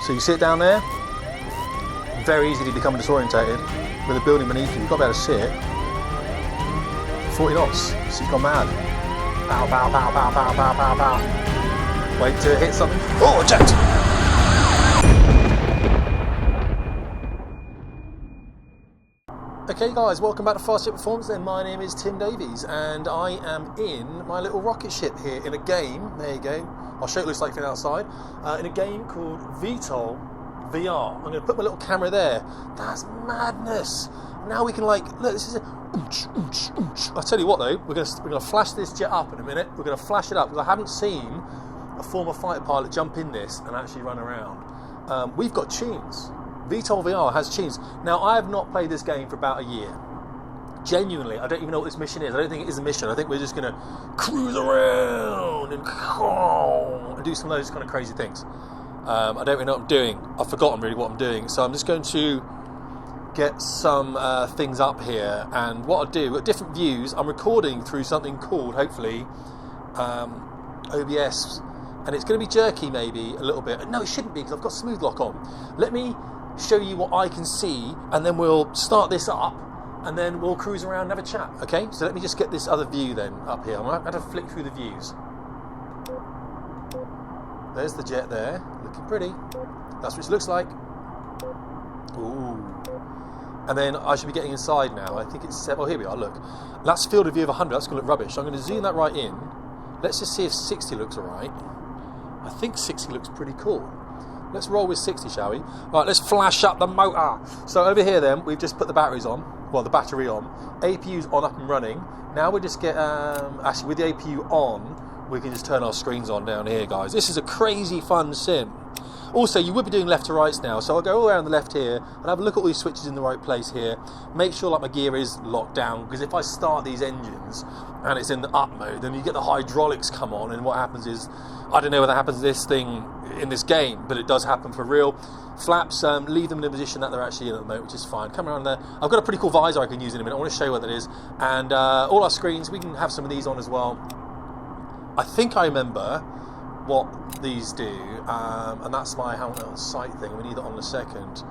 So you sit down there, very easily become disorientated with a building beneath you. You've got to be able to see it. 40 knots, so you've gone mad. Bow, bow, bow, bow, bow, bow, bow, bow. Wait to hit something. Oh, eject! Okay guys, welcome back to Fast Jet Performance then. My name is Tim Davies and I am in my little rocket ship here in a game. There you go. I'll show you what it looks like from outside. In a game called VTOL VR. I'm going to put my little camera there. That's madness. Now we can look, this is a... I'll tell you what though, we're going to flash this jet up in a minute. We're going to flash it up because I haven't seen a former fighter pilot jump in this and actually run around. We've got tunes. VTOL VR has tunes. Now, I have not played this game for about a year. Genuinely, I don't even know what this mission is. I don't think it is a mission. I think we're just going to cruise around and do some of those kind of crazy things. I don't really know what I'm doing. I've forgotten really what I'm doing. So I'm just going to get some things up here. And what I'll do, we've got different views. I'm recording through something called, hopefully, OBS. And it's going to be jerky maybe a little bit. No, it shouldn't be because I've got smooth lock on. Let me show you what I can see and then we'll start this up and then we'll cruise around and have a chat, okay? So let me just get this other view then up here. I'm going to have to flick through the views. There's the jet there, looking pretty. That's what it looks like. Ooh. And then I should be getting inside now. I think it's, oh here we are, look. That's field of view of 100, that's going to look rubbish. So I'm going to zoom that right in. Let's just see if 60 looks alright. I think 60 looks pretty cool. Let's roll with 60, shall we? Right, let's flash up the motor. So over here then, we've just put the batteries on. Well, the battery on. APU's on, up and running. Now we just get, actually with the APU on, we can just turn our screens on down here, guys. This is a crazy fun sim. Also, you would be doing left to rights now, so I'll go all around the left here and have a look at all these switches in the right place here. Make sure like my gear is locked down, because if I start these engines and it's in the up mode, then you get the hydraulics come on, and what happens is, I don't know whether that happens to this thing in this game, but it does happen for real. Flaps, leave them in the position that they're actually in at the moment, which is fine. Come around there. I've got a pretty cool visor I can use in a minute. I want to show you what that is. And all our screens, we can have some of these on as well. I think I remember what these do, and that's my helmet on sight thing. We need that on in a second.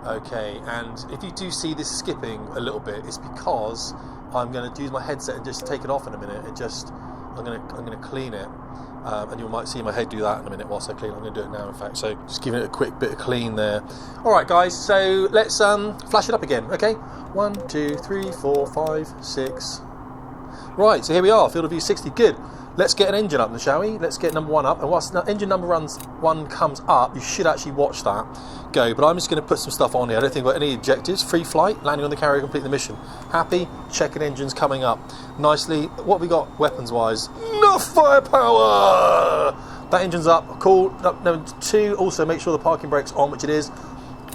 Okay, and if you do see this skipping a little bit, it's because I'm going to use my headset and just take it off in a minute. I'm going to clean it, and you might see my head do that in a minute whilst I clean. I'm going to do it now, in fact. So just giving it a quick bit of clean there. All right, guys. So let's flash it up again. Okay, 1, 2, 3, 4, 5, 6. Right. So here we are. Field of view 60. Good. Let's get an engine up then, shall we? Let's get number 1 up. And once engine number 1 comes up, you should actually watch that go. But I'm just going to put some stuff on here. I don't think we've got any objectives. Free flight, landing on the carrier, complete the mission. Happy, checking engines coming up. Nicely. What have we got weapons-wise? Enough firepower! That engine's up. Cool. Number 2, also make sure the parking brake's on, which it is.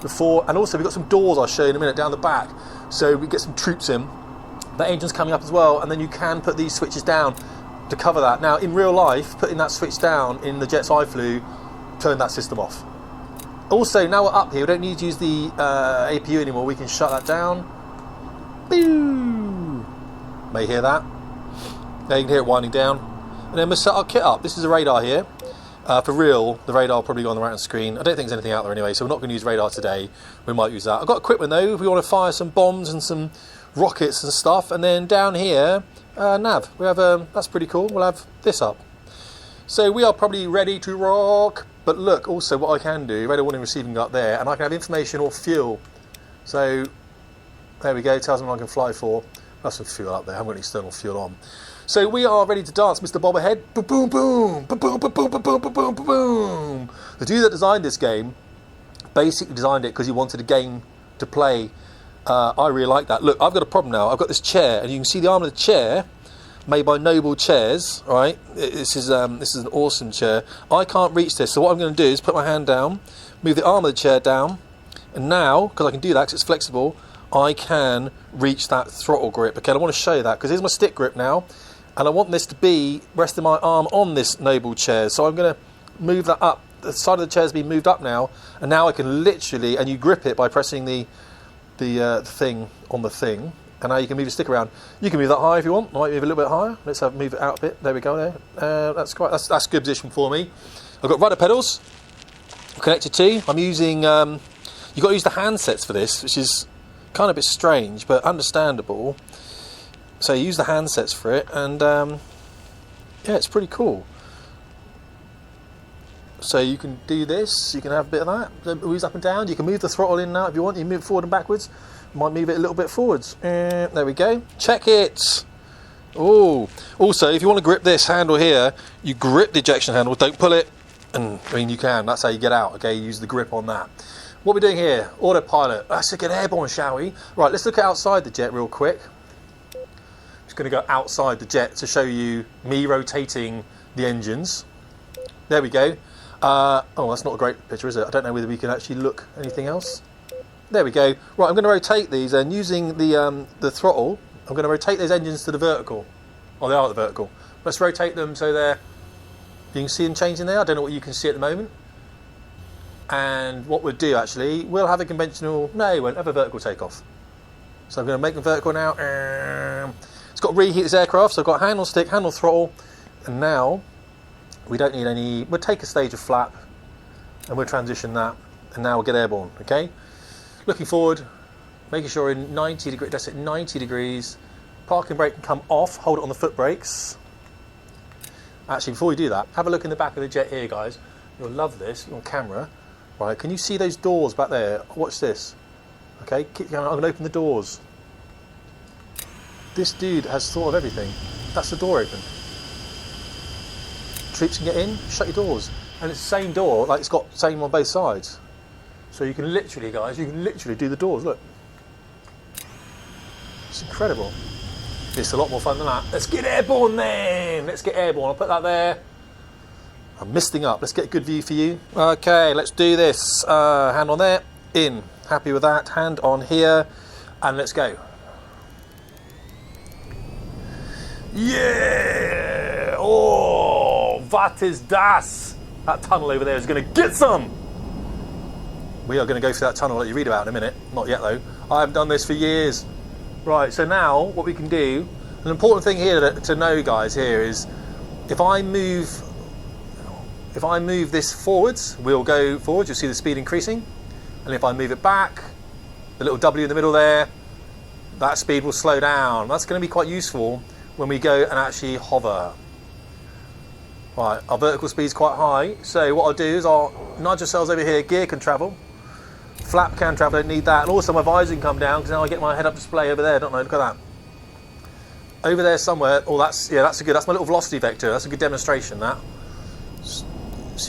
Before, and also we've got some doors I'll show you in a minute down the back. So we get some troops in. That engine's coming up as well. And then you can put these switches down to cover that. Now in real life, putting that switch down in the jets I flew turned that system off. Also, now we're up here, we don't need to use the APU anymore. We can shut that down. Boo! May hear that. Now you can hear it winding down. And then we'll set our kit up. This is a radar here. For real, the radar will probably go on the right hand screen. I don't think there's anything out there anyway, so we're not going to use radar today. We might use that. I've got equipment though, if we want to fire some bombs and some rockets and stuff. And then down here, nav. We have that's pretty cool. We'll have this up. So we are probably ready to rock. But look, also what I can do, radar warning receiving up there, and I can have information or fuel. So there we go, tells me what I can fly for. That's some fuel up there, I haven't got any external fuel on. So we are ready to dance, Mr. Bobblehead. Boom, boom, boom, boom, boom, boom, boom, boom, boom, boom, boom. The dude that designed this game basically designed it because he wanted a game to play. I really like that. Look, I've got a problem now. I've got this chair, and you can see the arm of the chair, made by Noble Chairs. Right? This is an awesome chair. I can't reach this, so what I'm going to do is put my hand down, move the arm of the chair down, and now, because I can do that because it's flexible, I can reach that throttle grip. Okay, I want to show you that because here's my stick grip now, and I want this to be resting my arm on this Noble Chair. So I'm going to move that up. The side of the chair has been moved up now, and now I can literally, and you grip it by pressing the thing on the thing, and now you can move your stick around. You can move that high if you want. I might move a little bit higher. Let's move it out a bit. There we go. There. That's quite. That's a good position for me. I've got rudder pedals. connected to. I'm using, you've got to use the handsets for this, which is kind of a bit strange, but understandable. So you use the handsets for it, and yeah, it's pretty cool. So you can do this, you can have a bit of that, moves up and down, you can move the throttle in and out if you want, you move it forward and backwards, you might move it a little bit forwards. There we go, check it! Oh, also if you want to grip this handle here, you grip the ejection handle, don't pull it, and I mean you can, that's how you get out, okay, use the grip on that. What we're doing here, autopilot, let's get airborne, shall we? Right, let's look at outside the jet real quick. Just going to go outside the jet to show you me rotating the engines. There we go. Oh, that's not a great picture, is it? I don't know whether we can actually look anything else. There we go. Right, I'm going to rotate these, and using the throttle, I'm going to rotate those engines to the vertical. Oh, they are at the vertical. Let's rotate them so they're... You can see them changing there. I don't know what you can see at the moment. And what we'll do, actually, we'll have a conventional... No, we won't have a vertical takeoff. So I'm going to make them vertical now. It's got to reheat this aircraft, so I've got hand on stick, hand on throttle, and now... We don't need any, we'll take a stage of flap and we'll transition that, and now we'll get airborne, okay? Looking forward, making sure in 90 degrees, that's it, 90 degrees. Parking brake can come off, hold it on the foot brakes. Actually, before we do that, have a look in the back of the jet here, guys. You'll love this on camera. Right, can you see those doors back there? Watch this. Okay, keep going, I'm gonna open the doors. This dude has thought of everything. That's the door open. Troops can get in, shut your doors, and it's the same door, like it's got same on both sides, so you can literally, guys, you can literally do the doors. Look, it's incredible. It's a lot more fun than that. Let's get airborne then. Let's get airborne. I'll put that there. I'm misting up. Let's get a good view for you. Okay, let's do this. Hand on there, in. Happy with that. Hand on here, and let's go. Yeah. Oh, what is das? That tunnel over there is going to get some. We are going to go through that tunnel that you read about in a minute. Not yet though. I have done this for years. Right, so now what we can do, an important thing here to know, guys, here is if I move this forwards, we'll go forwards, you'll see the speed increasing. And if I move it back, the little W in the middle there, that speed will slow down. That's going to be quite useful when we go and actually hover. Right, our vertical speed is quite high, so what I'll do is I'll nudge ourselves over here. Gear can travel, flap can travel, I don't need that, and also my visor can come down because now I get my head-up display over there, don't I? Look at that. Over there somewhere. Oh, that's a good. That's my little velocity vector. That's a good demonstration. That. So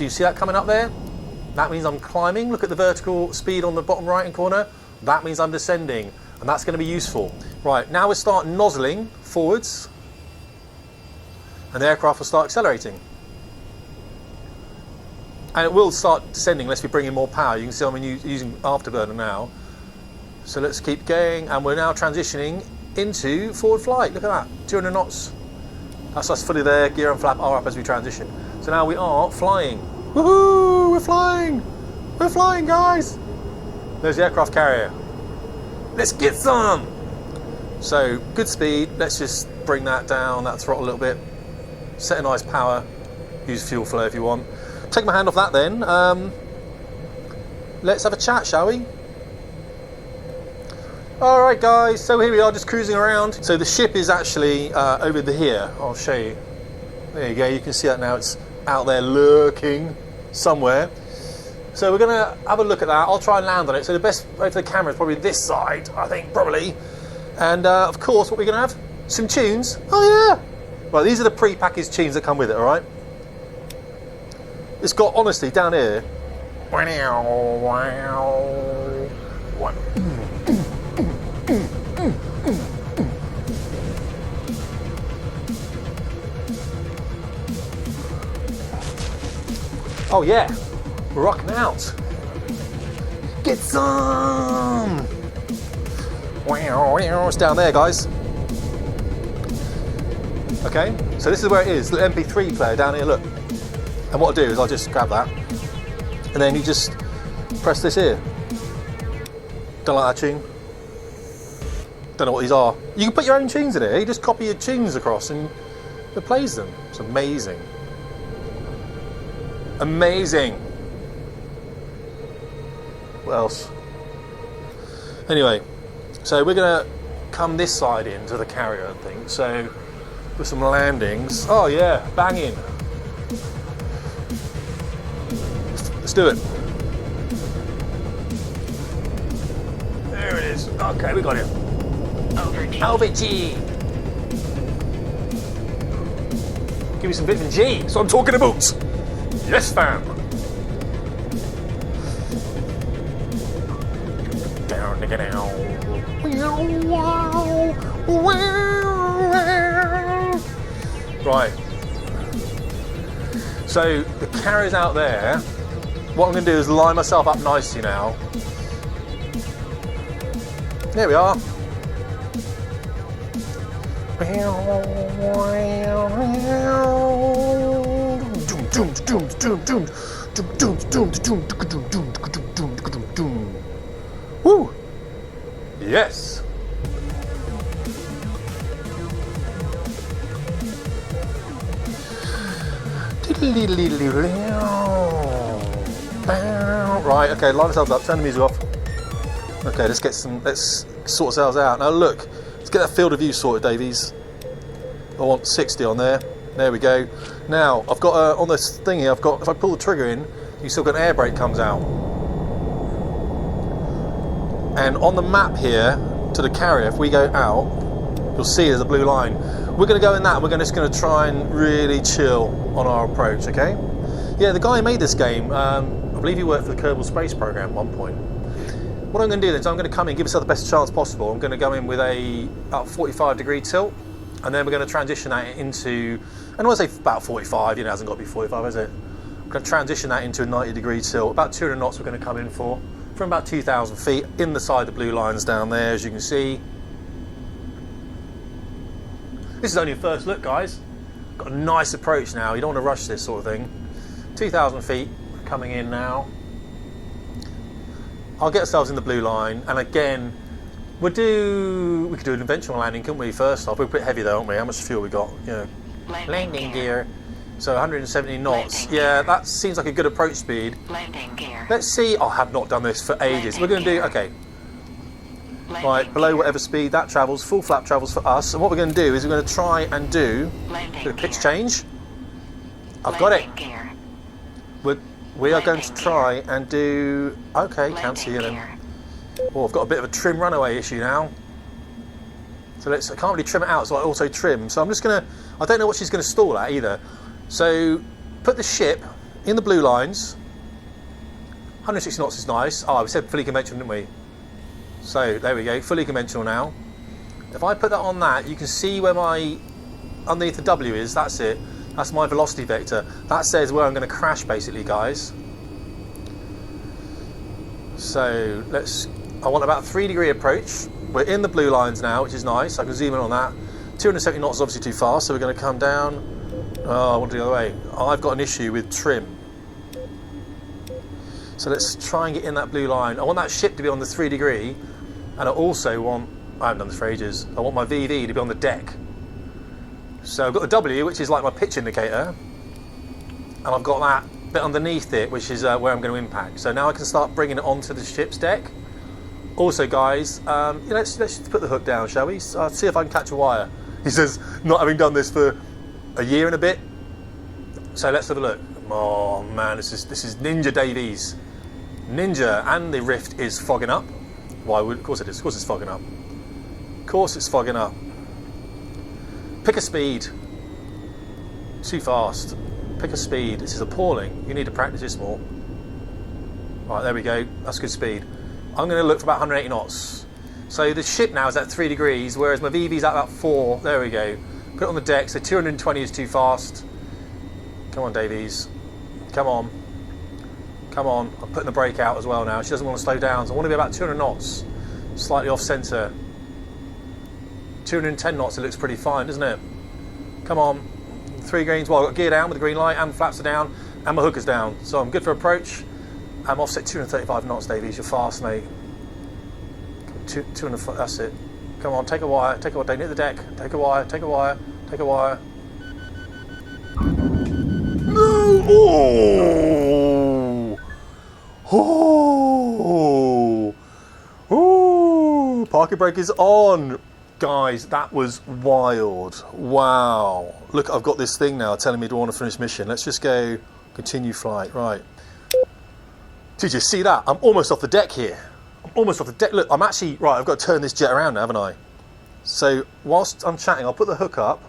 you see that coming up there? That means I'm climbing. Look at the vertical speed on the bottom right-hand corner. That means I'm descending, and that's going to be useful. Right, now we'll start nozzling forwards, and the aircraft will start accelerating. And it will start descending unless we bring in more power. You can see I'm using afterburner now. So let's keep going, and we're now transitioning into forward flight. Look at that, 200 knots. That's us fully there. Gear and flap are up as we transition. So now we are flying. Woohoo! We're flying! We're flying, guys! There's the aircraft carrier. Let's get some! So, good speed. Let's just bring that down, that throttle a little bit. Set a nice power. Use fuel flow if you want. Take my hand off that then. Let's have a chat, shall we? Alright guys, so here we are just cruising around. So the ship is actually over here. I'll show you. There you go, you can see that now. It's out there lurking somewhere. So we're going to have a look at that. I'll try and land on it. So the best way for the camera is probably this side, I think, probably. And of course, what we're going to have? Some tunes. Oh yeah! Right, these are the pre-packaged tunes that come with it, alright? It's got, honestly, down here. Oh yeah, we're rocking out. Get some! It's down there, guys. Okay, so this is where it is, the MP3 player down here, look. And what I'll do is I'll just grab that, and then you just press this here. Don't like that tune. Don't know what these are. You can put your own tunes in here. You just copy your tunes across and it plays them. It's amazing. Amazing. What else? Anyway, so we're going to come this side into the carrier, I think. So, with some landings. Oh yeah, banging. Let's do it. There it is. Okay, we got it. Over G. Give me some vitamin G. That's what I'm talking about. Yes, fam. Down, nigga, down. Right. So the carrier's out there. What I'm going to do is line myself up nicely now. There we are. Woo! Yes. Right, okay, line ourselves up, turn the music off. Okay, let's sort ourselves out. Now look, let's get that field of view sorted, Davies. I want 60 on there. There we go. Now, I've got on this thing here, if I pull the trigger in, you still got an air brake comes out. And on the map here, to the carrier, if we go out, you'll see there's a blue line. We're going to go in that, and we're just going to try and really chill on our approach, okay? Yeah, the guy who made this game, I believe he worked for the Kerbal Space Program at one point. What I'm going to do is I'm going to come in, give myself the best chance possible. I'm going to go in with a about 45-degree tilt, and then we're going to transition that into, and I want to say about 45, it hasn't got to be 45, is it? I'm going to transition that into a 90-degree tilt. About 200 knots we're going to come in for, from about 2,000 feet, in the side of the blue lines down there, as you can see. This is only a first look, guys. Got a nice approach now. You don't want to rush this sort of thing. 2,000 feet coming in now. I'll get ourselves in the blue line, and again, we could do an conventional landing, couldn't we? First off, we're a bit heavy though, aren't we? How much fuel we got? You know, landing gear. So 170 knots. Yeah, that seems like a good approach speed. Landing gear. Let's see. I have not done this for ages. We're going to do okay. Right, below whatever speed that travels, full flap travels for us. And what we're going to do is we're going to try and do a pitch change. I've got it. We are going to try and do. Okay, can't see it. Oh, I've got a bit of a trim runaway issue now. So I can't really trim it out, so I auto trim. So I'm just going to. I don't know what she's going to stall at either. So put the ship in the blue lines. 160 knots is nice. Oh, we said fully conventional, didn't we? So there we go, fully conventional now. If I put that on that, you can see where my underneath the W is. That's it. That's my velocity vector. That says where I'm going to crash, basically, guys. So I want about 3-degree approach. We're in the blue lines now, which is nice. I can zoom in on that. 270 knots is obviously too fast, so we're going to come down. Oh, I want to go the other way. I've got an issue with trim. So let's try and get in that blue line. I want that ship to be on the 3-degree, and I also want, I haven't done this for ages, I want my VV to be on the deck. So I've got the W, which is like my pitch indicator, and I've got that bit underneath it, which is where I'm going to impact. So now I can start bringing it onto the ship's deck. Also, guys, let's just put the hook down, shall we? See if I can catch a wire. He says, not having done this for a year and a bit. So let's have a look. Oh man, this is Ninja Davies. Ninja, and the rift is fogging up. Why would? Of course it is. Of course it's fogging up. Of course it's fogging up. Pick a speed. Too fast. Pick a speed. This is appalling. You need to practice this more. Right, there we go. That's good speed. I'm going to look for about 180 knots. So the ship now is at 3 degrees, whereas my VV's at about 4. There we go. Put it on the deck. So 220 is too fast. Come on, Davies. Come on. Come on. I'm putting the brake out as well now. She doesn't want to slow down. So I want to be about 200 knots. Slightly off centre. 210 knots, it looks pretty fine, doesn't it? Come on. 3 greens. Well, I've got gear down with the green light, and flaps are down, and my hook is down. So I'm good for approach. I'm offset 235 knots, Davies. You're fast, mate. 200, that's it. Come on, take a wire. Take a wire. Don't hit the deck. Take a wire. Take a wire. Take a wire. No! Oh! Oh! Parking brake is on. Guys, that was wild. Wow. Look, I've got this thing now telling me to want to finish mission. Let's just go continue flight. Right. Did you see that? I'm almost off the deck here. I'm almost off the deck. Look, I'm actually... Right, I've got to turn this jet around now, haven't I? So, whilst I'm chatting, I'll put the hook up.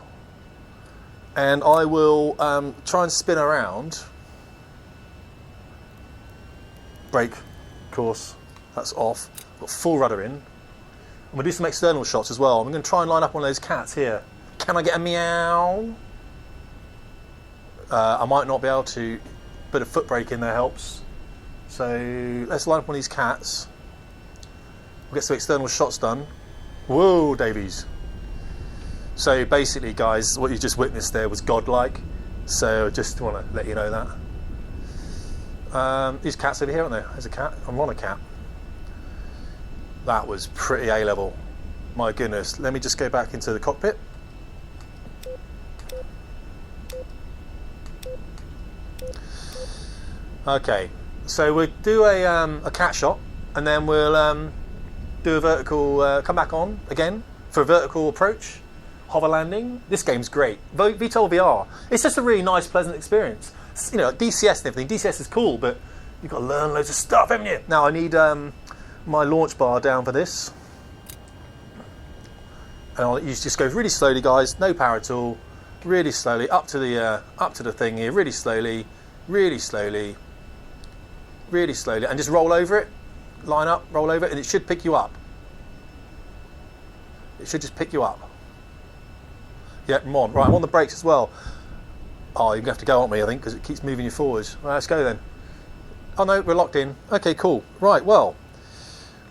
And I will try and spin around. Brake, of course. That's off. Got full rudder in. I'm going to do some external shots as well. I'm going to try and line up one of those cats here. Can I get a meow? I might not be able to. Bit of foot brake in there helps. So let's line up one of these cats. We'll get some external shots done. Whoa, Davies. So basically, guys, what you just witnessed there was godlike. So I just want to let you know that. These cats over here, aren't there? There's a cat. I'm on a cat. That was pretty A-level. My goodness. Let me just go back into the cockpit. Okay, so we'll do a cat shot, and then we'll do a vertical, come back on again for a vertical approach, hover landing. This game's great. VTOL VR. It's just a really nice, pleasant experience. You know, DCS and everything. DCS is cool, but you've got to learn loads of stuff, haven't you? Now I need my launch bar down for this, and I'll just go really slowly, guys. No power at all. Really slowly up to the thing here. Really slowly, really slowly, really slowly, and just roll over it. Line up, roll over it, and it should pick you up. It should just pick you up. Yep, I'm on. Right, I'm on the brakes as well. Oh, you're going to have to go on me, I think, because it keeps moving you forwards. Right, let's go then. Oh no, we're locked in. Okay, cool. Right, well,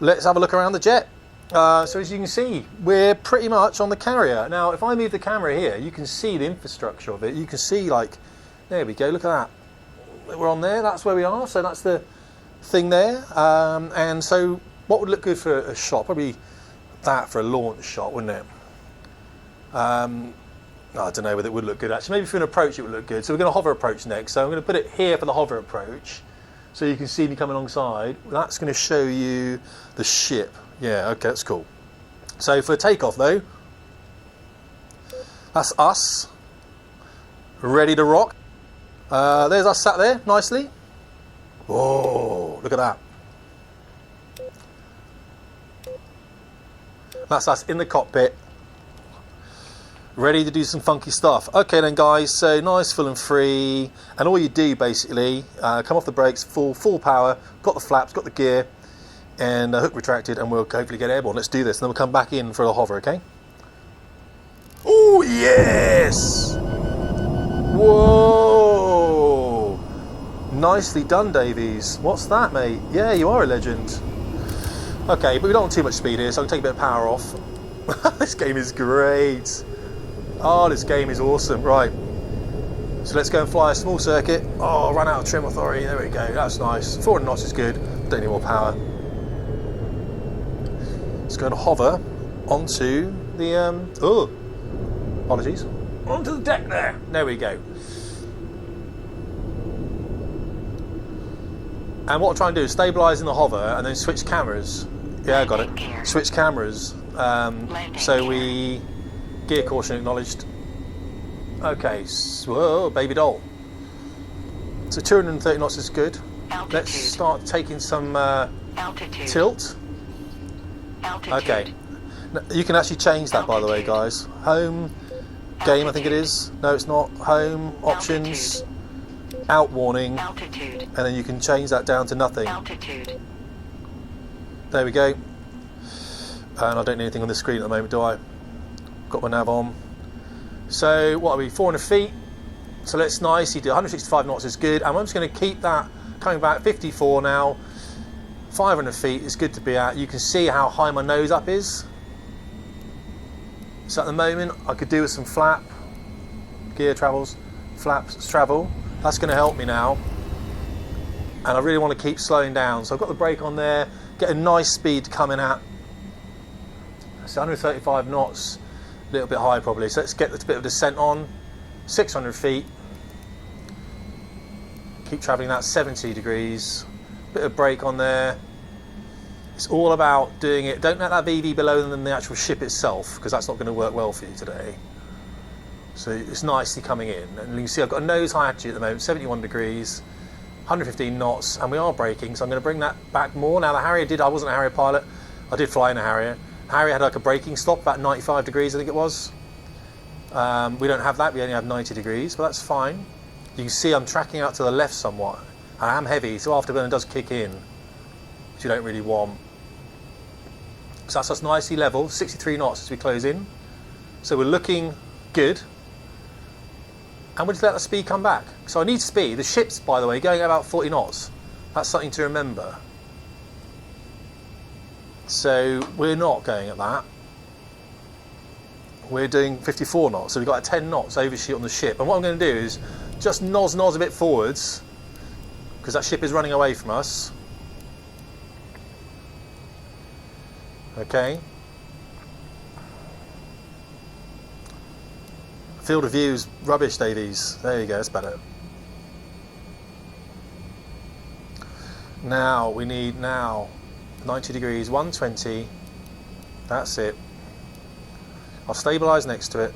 let's have a look around the jet. So as you can see, we're pretty much on the carrier. Now, if I move the camera here, you can see the infrastructure of it. You can see, like, there we go, look at that. We're on there, that's where we are. So that's the thing there. And so what would look good for a shot? Probably that for a launch shot, wouldn't it? I don't know whether it would look good, actually. Maybe for an approach it would look good. So we're going to hover approach next. So I'm going to put it here for the hover approach. So you can see me coming alongside. That's going to show you the ship. Yeah, okay, that's cool. So for takeoff though, that's us, ready to rock. There's us sat there, nicely. Oh, look at that. That's us in the cockpit, ready to do some funky stuff. Okay then guys, so nice, full and free, and all you do basically, come off the brakes, full power, got the flaps, got the gear, and hook retracted, and we'll hopefully get airborne. Let's do this, and then we'll come back in for a hover, okay? Oh yes! Whoa! Nicely done, Davies. What's that, mate? Yeah, you are a legend. Okay, but we don't want too much speed here, so I can take a bit of power off. This game is great. Oh, this game is awesome. Right. So let's go and fly a small circuit. Oh, run out of trim authority. There we go. That's nice. 400 knots is good. Don't need more power. Let's go and hover onto the oh, apologies. Onto the deck there. There we go. And what I'm trying to do is stabilise in the hover and then switch cameras. Yeah, I got it. Switch cameras. So we... Gear caution acknowledged. Okay, so, whoa, baby doll. So 230 knots is good. Altitude. Let's start taking some tilt. Altitude. Okay. You can actually change that, by the way, guys. Home, game, I think it is. No, it's not. Home, options, out warning, and then you can change that down to nothing. There we go. And I don't need anything on the screen at the moment, do I? Got my nav on. So what are we, 400 feet? So let's nicely do 165 knots is good, and I'm just going to keep that coming back. 54 now. 500 feet is good to be at. You can see how high my nose up is. So at the moment I could do with some flap, gear travels, flaps travel. That's going to help me now, and I really want to keep slowing down. So I've got the brake on there, get a nice speed coming at. So 135 knots, a little bit high probably. So let's get this bit of descent on. 600 feet. Keep travelling that 70 degrees. Bit of brake on there. It's all about doing it. Don't let that VV below than the actual ship itself, because that's not going to work well for you today. So it's nicely coming in, and you can see I've got a nose high attitude at the moment, 71 degrees, 115 knots, and we are braking, so I'm going to bring that back more. Now the Harrier I wasn't a Harrier pilot, I did fly in a Harrier. Harrier had like a braking stop, about 95 degrees I think it was. We don't have that, we only have 90 degrees, but that's fine. You can see I'm tracking out to the left somewhat. I am heavy, so afterburner does kick in, which you don't really want. So that's us nicely level, 63 knots as we close in. So we're looking good. And we'll just let the speed come back. So I need speed. The ship's, by the way, going at about 40 knots. That's something to remember. So we're not going at that. We're doing 54 knots. So we've got a 10 knots overshoot on the ship. And what I'm going to do is just nos a bit forwards, because that ship is running away from us. Okay. Field of view's rubbish, Davies. There you go, that's better. Now, we need 90 degrees, 120. That's it. I'll stabilise next to it.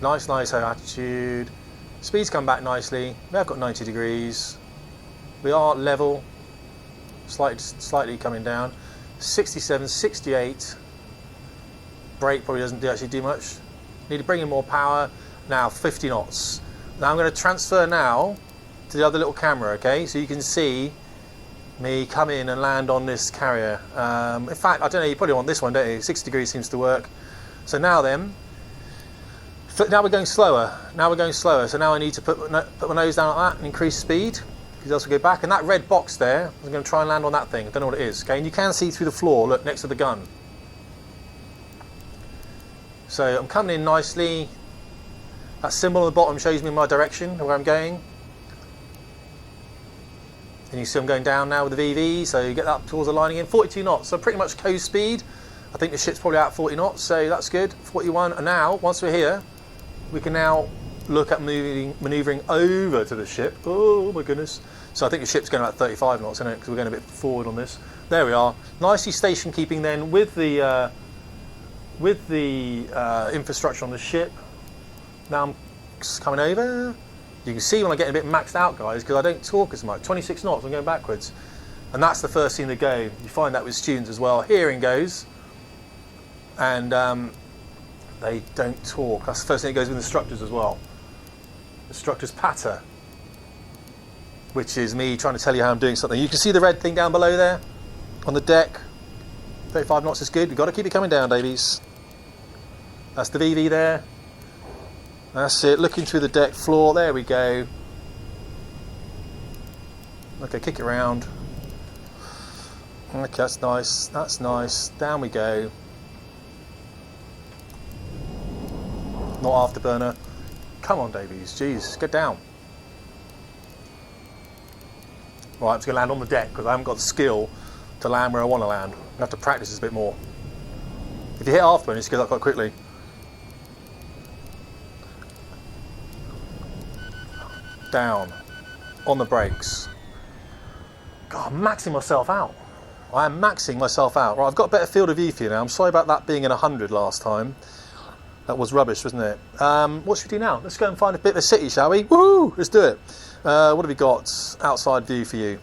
Nice attitude. Speed's come back nicely. We have got 90 degrees. We are level. Slightly coming down. 67, 68. Brake probably doesn't actually do much. Need to bring in more power. Now 50 knots. Now I'm going to transfer now to the other little camera, okay? So you can see me come in and land on this carrier. In fact, I don't know, you probably want this one, don't you? 60 degrees seems to work. So now then, now we're going slower. So now I need to put my nose down like that and increase speed, because else we'll go back. And that red box there, I'm going to try and land on that thing. I don't know what it is, okay? And you can see through the floor, look, next to the gun. So I'm coming in nicely. That symbol on the bottom shows me my direction, where I'm going. And you see I'm going down now with the VV, so you get that up towards the line again. 42 knots, so pretty much coast speed. I think the ship's probably out 40 knots, so that's good. 41, and now, once we're here, we can now look at manoeuvring over to the ship. Oh my goodness. So I think the ship's going about 35 knots, isn't it? Because we're going a bit forward on this. There we are. Nicely station keeping then with the infrastructure on the ship. Now I'm coming over. You can see when I'm getting a bit maxed out, guys, because I don't talk as much. 26 knots, I'm going backwards. And that's the first thing to go. You find that with students as well. Hearing goes. And they don't talk. That's the first thing that goes with instructors as well. Instructors patter, which is me trying to tell you how I'm doing something. You can see the red thing down below there on the deck. 35 knots is good. We've got to keep it coming down, babies. That's the VV there. That's it. Looking through the deck floor. There we go. Okay, kick it around. Okay, that's nice. That's nice. Down we go. Not afterburner. Come on, Davies. Jeez, get down. Right, I'm just going to land on the deck because I haven't got the skill to land where I want to land. I have to practice this a bit more. If you hit afterburner, it goes up quite quickly. Down. On the brakes. God, I'm maxing myself out. I am maxing myself out. Right, I've got a better field of view for you now. I'm sorry about that being in 100 last time. That was rubbish, wasn't it? What should we do now? Let's go and find a bit of a city, shall we? Woohoo! Let's do it. What have we got? Outside view for you.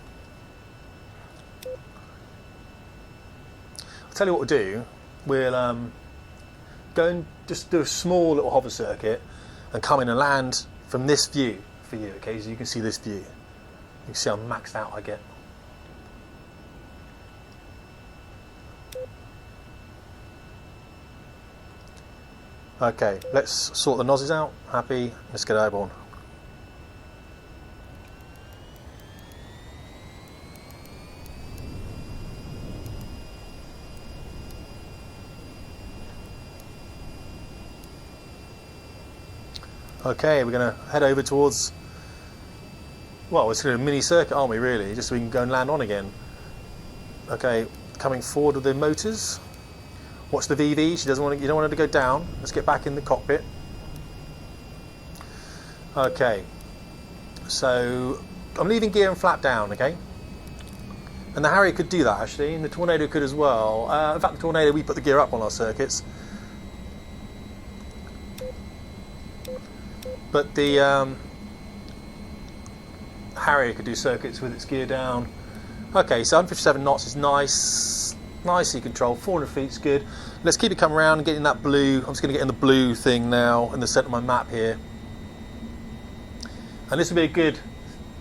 I'll tell you what we'll do. We'll go and just do a small little hover circuit and come in and land from this view for you, okay? So you can see this view. You can see how maxed out I get. Okay, let's sort the nozzles out. Happy, let's get airborne. Okay, we're going to head over towards, well, it's going to be a mini circuit, aren't we, really? Just so we can go and land on again. Okay, coming forward with the motors. Watch the VV, she doesn't want to, you don't want her to go down. Let's get back in the cockpit. Okay, so I'm leaving gear and flap down, okay? And the Harrier could do that actually, and the Tornado could as well. In fact, the Tornado, we put the gear up on our circuits. But the Harrier could do circuits with its gear down. Okay, so 157 knots is nice. Nicely controlled, 400 feet is good. Let's keep it coming around and get in that blue. I'm just going to get in the blue thing now in the centre of my map here. And this will be a good...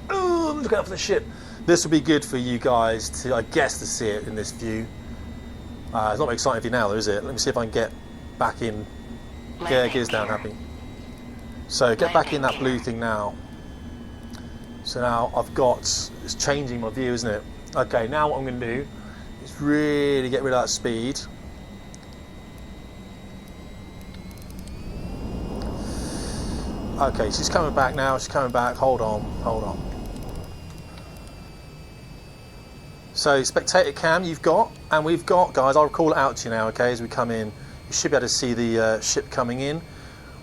Oh, look out for the ship. This will be good for you guys to, I guess, to see it in this view. It's not very exciting for you now, though, is it? Let me see if I can get back in. Gears down, happy. So get back in that blue thing now. So now I've got... It's changing my view, isn't it? Okay, now what I'm going to do is really get rid of that speed. Okay, she's coming back now, she's coming back. Hold on. So spectator cam you've got, and we've got, guys, I'll call it out to you now, okay, as we come in. You should be able to see the ship coming in.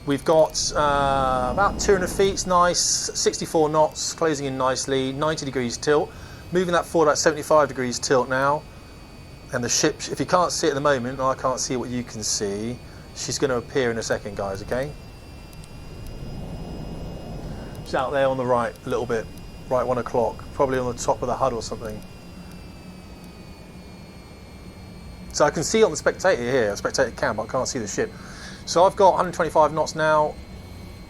We've got about 200 feet, it's nice, 64 knots, closing in nicely, 90 degrees tilt. Moving that forward about 75 degrees tilt now. And the ship, if you can't see it at the moment, and I can't see what you can see, she's going to appear in a second, guys, okay? She's out there on the right a little bit, right 1 o'clock, probably on the top of the HUD or something. So I can see on the spectator here, spectator cam, but I can't see the ship. So I've got 125 knots now,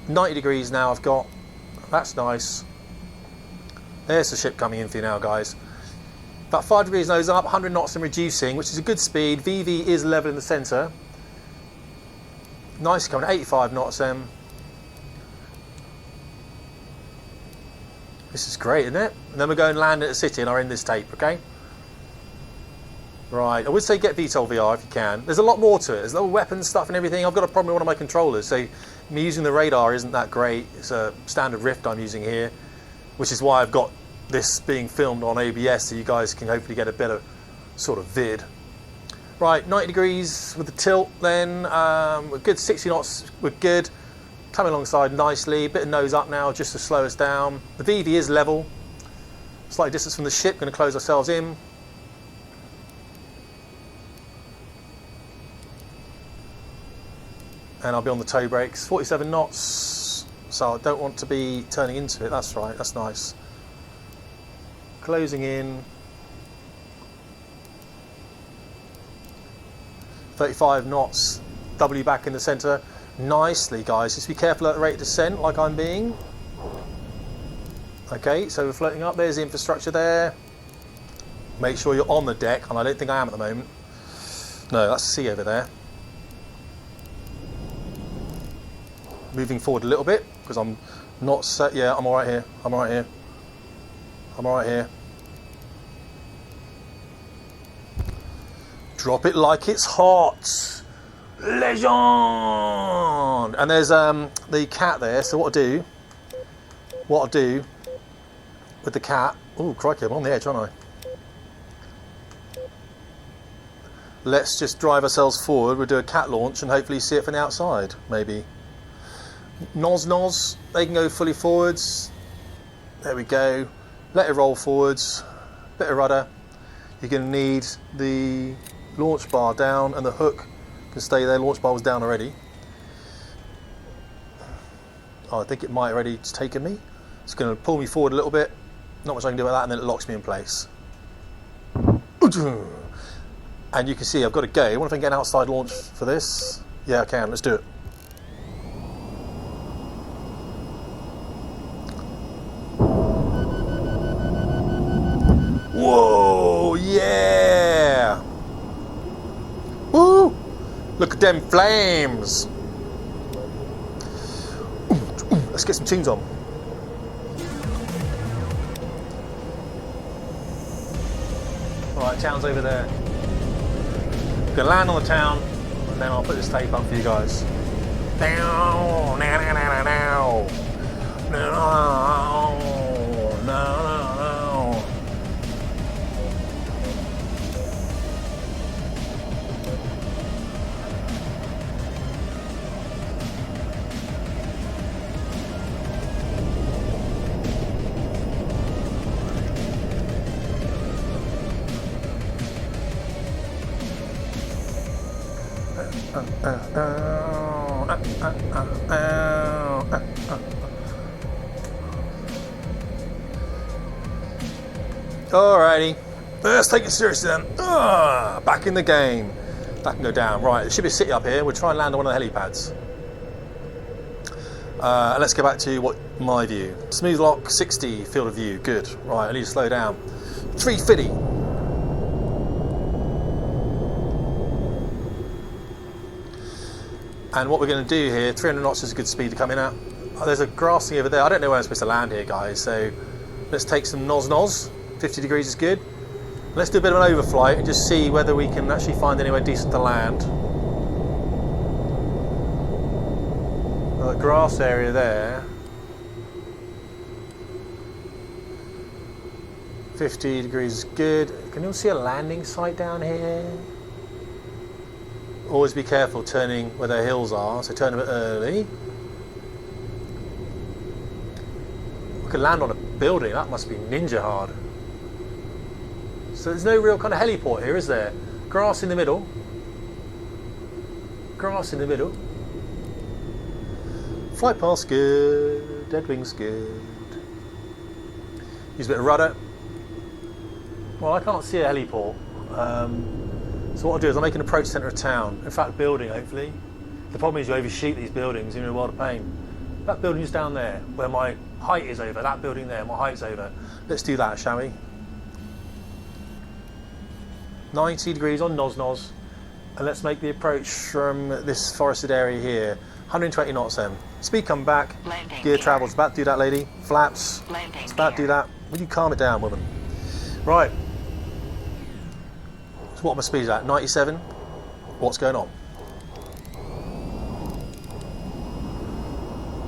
90 degrees now I've got. That's nice. There's the ship coming in for you now, guys. About 5 degrees nose up, 100 knots and reducing, which is a good speed. VV is level in the centre. Nice coming, 85 knots then. This is great, isn't it? And then we're going to land at the city and are in this tape, okay? Right, I would say get VTOL VR if you can. There's a lot more to it. There's little weapons stuff and everything. I've got a problem with one of my controllers, so me using the radar isn't that great. It's a standard Rift I'm using here, which is why I've got this being filmed on ABS, so you guys can hopefully get a better sort of vid. Right, 90 degrees with the tilt then. We're good, 60 knots, we're good. Coming alongside nicely, bit of nose up now just to slow us down. The VV is level. Slight distance from the ship, going to close ourselves in. And I'll be on the toe brakes, 47 knots, so I don't want to be turning into it. That's right, that's nice. Closing in. 35 knots, W back in the centre. Nicely, guys, just be careful at the rate of descent, like I'm being. Okay, so we're floating up, there's the infrastructure there. Make sure you're on the deck, and I don't think I am at the moment. No, that's the sea over there. Moving forward a little bit because I'm not set. Yeah, I'm all right here. I'm all right here. I'm all right here. Drop it like it's hot. Legend. And there's the cat there. So what I do with the cat? Oh crikey, I'm on the edge, aren't I? Let's just drive ourselves forward. We'll do a cat launch and hopefully see it from the outside, maybe. Nos, they can go fully forwards. There we go. Let it roll forwards. Bit of rudder. You're going to need the launch bar down and the hook can stay there. Launch bar was down already. Oh, I think it might already taken me. It's going to pull me forward a little bit. Not much I can do with that, and then it locks me in place. And you can see I've got to go. I wonder if I can get an outside launch for this. Yeah, I can. Let's do it. Whoa, yeah! Woo! Look at them flames! Let's get some tunes on. Alright, town's over there. I'm gonna land on the town, and then I'll put this tape up for you guys. Now, now, now, now, now. No, no, no. Alrighty, let's take it seriously then. Back in the game. That can go down. Right, there should be a city up here. We'll try and land on one of the helipads. And let's go back to my view. Smooth lock, 60 field of view. Good. Right, I need to slow down. 350. And what we're going to do here, 300 knots is a good speed to come in at. There's a grassy over there. I don't know where I'm supposed to land here, guys. So let's take some nos. 50 degrees is good. Let's do a bit of an overflight and just see whether we can actually find anywhere decent to land. Well, the grass area there. 50 degrees is good. Can you see a landing site down here? Always be careful turning where the hills are, so turn a bit early. We could land on a building, that must be ninja hard. So there's no real kind of heliport here, is there? Grass in the middle. Grass in the middle. Flight path's good. Dead wing's good. Use a bit of rudder. Well, I can't see a heliport. So what I'll do is I'll make an approach centre of town. In fact, building, hopefully. The problem is you overshoot these buildings, you're in a world of pain. That building is down there, where my height is over. That building there, my height's over. Let's do that, shall we? 90 degrees on nos, and let's make the approach from this forested area here. 120 knots then. Speed come back. Landing gear travel. It's about to do that, lady. Flaps. Landing it's about to do that. Will you calm it down, woman? Right. So what are my speeds at? 97. What's going on?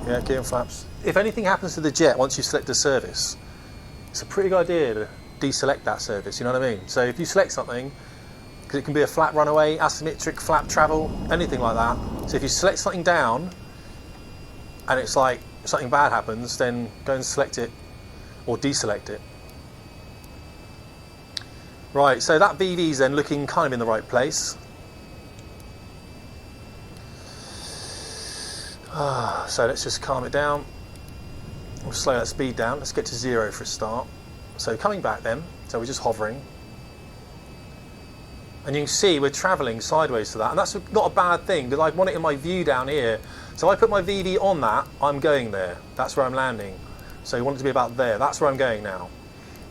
Yeah, gear and flaps. If anything happens to the jet once you select a service, it's a pretty good idea to deselect that service, you know what I mean? So if you select something, because it can be a flat runaway, asymmetric, flap travel, anything like that. So if you select something down and it's like something bad happens, then go and select it or deselect it. Right, so that VV's then looking kind of in the right place. So let's just calm it down. We'll slow that speed down. Let's get to 0 for a start. So coming back then, so we're just hovering. And you can see we're travelling sideways to that. And that's not a bad thing, because I want it in my view down here. So if I put my VV on that, I'm going there. That's where I'm landing. So you want it to be about there. That's where I'm going now.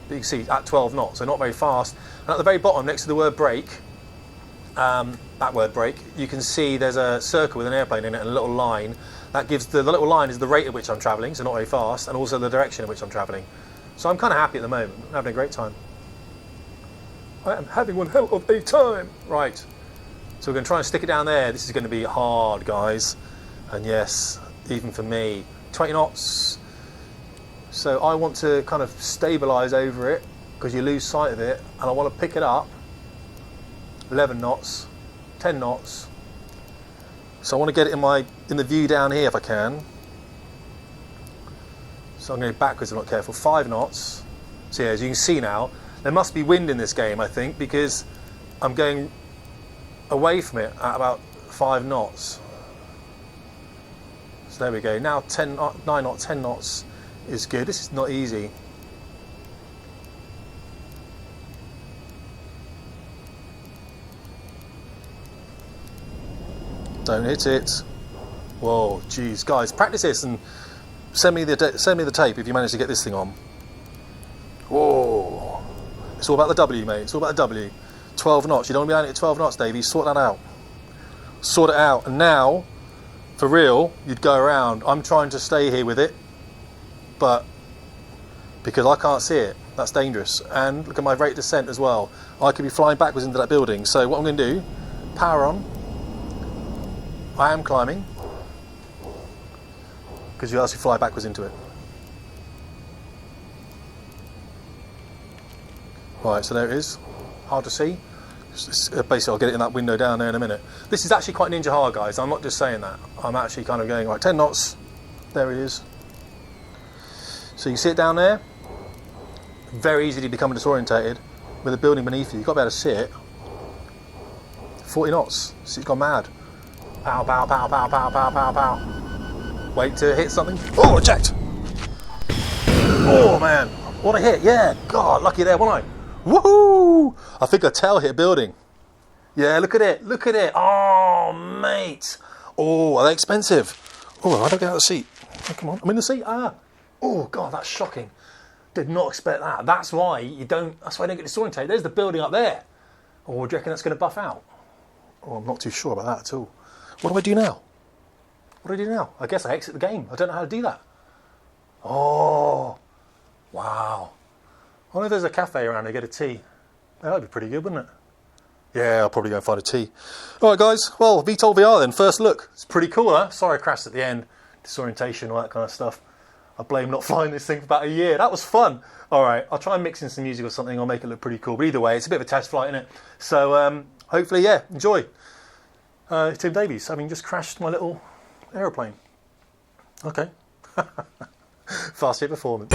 But you can see at 12 knots, so not very fast. And at the very bottom, next to the word brake, that word brake, you can see there's a circle with an airplane in it and a little line. That gives the little line is the rate at which I'm travelling, so not very fast, and also the direction in which I'm travelling. So I'm kind of happy at the moment. I'm having a great time. I am having one hell of a time. Right. So we're going to try and stick it down there. This is going to be hard, guys. And yes, even for me. 20 knots. So I want to kind of stabilise over it, because you lose sight of it, and I want to pick it up. 11 knots. 10 knots. So I want to get it in the view down here if I can. So I'm going to go backwards, I'm not careful. 5 knots. So yeah, as you can see now, there must be wind in this game, I think, because I'm going away from it at about 5 knots. So there we go. Now 9 knots, 10 knots is good. This is not easy. Don't hit it. Whoa, geez, guys, practice this and send me the tape if you manage to get this thing on. Whoa, it's all about the W, mate. It's all about the W. 12 knots. You don't want to be landing at 12 knots, Davey. Sort that out. Sort it out. And now, for real, you'd go around. I'm trying to stay here with it, but because I can't see it, that's dangerous. And look at my rate of descent as well. I could be flying backwards into that building. So what I'm going to do, power on. I am climbing, because you else you fly backwards into it. Right, so there it is. Hard to see. Basically, I'll get it in that window down there in a minute. This is actually quite ninja hard, guys. I'm not just saying that. I'm actually kind of going, right, 10 knots. There it is. So you see it down there. Very easy to become disorientated with a building beneath you. You've got to be able to see it. 40 knots. So it's gone mad. Pow, pow, pow, pow, pow, pow, pow, pow. Wait to hit something. Oh, eject! Oh, man. What a hit. Yeah. God, lucky there, wasn't I? Woohoo! I think a tail hit a building. Yeah, look at it. Look at it. Oh, mate. Oh, are they expensive? Oh, I don't get out of the seat. Oh, come on. I'm in the seat. Ah. Oh, God, that's shocking. Did not expect that. That's why you don't get the soaring tape. There's the building up there. Oh, do you reckon that's going to buff out? Oh, I'm not too sure about that at all. What do I do now? What do I do now? I guess I exit the game. I don't know how to do that. Oh, wow. I wonder if there's a cafe around to get a tea. That would be pretty good, wouldn't it? Yeah, I'll probably go and find a tea. All right, guys. Well, VTOL VR then. First look. It's pretty cool, huh? Sorry I crashed at the end. Disorientation, all that kind of stuff. I blame not flying this thing for about a year. That was fun. All right, I'll try and mix in some music or something. I'll make it look pretty cool. But either way, it's a bit of a test flight, isn't it? So hopefully, yeah, enjoy. Tim Davies, having just crashed my little aeroplane. Okay. Fast hit performance.